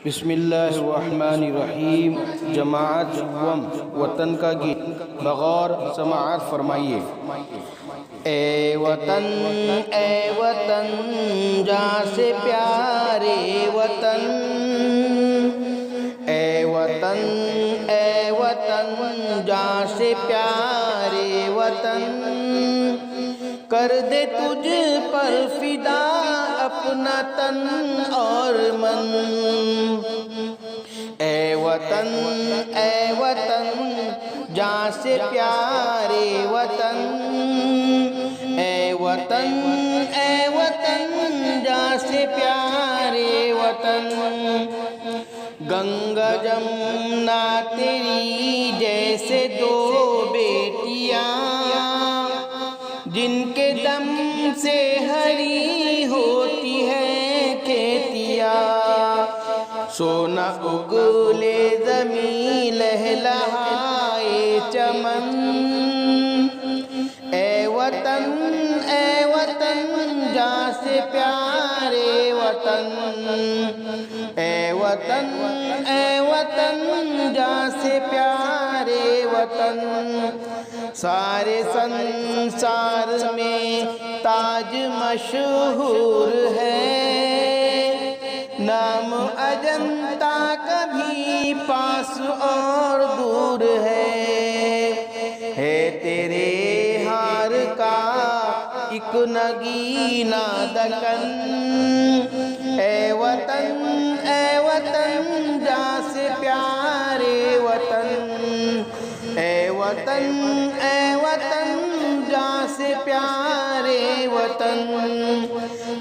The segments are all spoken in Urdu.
بسم اللہ الرحمن الرحیم۔ جماعت وم وطن کا گیت بغور سماعت فرمائیے۔ اے وطن جہاں سے پیارے وطن، اے وطن جہاں سے پیارے وطن، کر دے تجھ پر فدا اپنا تن اور من۔ اے وطن جہاں سے پیارے وطن، اے وطن جہاں سے پیارے وطن، گنگا جمنا تیری جیسے دو بیٹیاں، جن کے دم سے ہری ہوتی ہے کھیتیاں، سونا اگلے زمین لہلہائے چمن۔ اے وطن جہاں سے پیارے وطن، اے وطن جہاں سے پیارے وطن، سارے سنسار میں تاج مشہور ہے، نام اجنتا کبھی پاس اور دور ہے تیرے ہار کا ایک نگینہ دکن۔ اے وطن جہاں سے پیارے وطن، اے وطن جہاں سے پیارے وطن،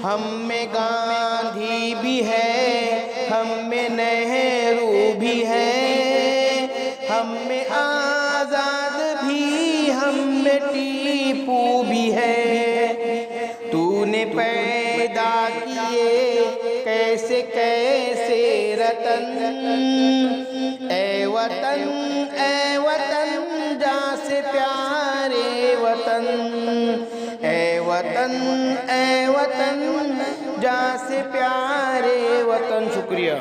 ہم میں گاندھی بھی ہے، ہم میں نہرو بھی ہے، ہم میں آزاد بھی، ہم میں ٹیپو بھی ہے، تو نے پیدا کیے کیسے کیسے رتن۔ اے وطن جہاں سے پیارے وطن، اے وطن جہاں سے پیارے وطن۔ شکریہ۔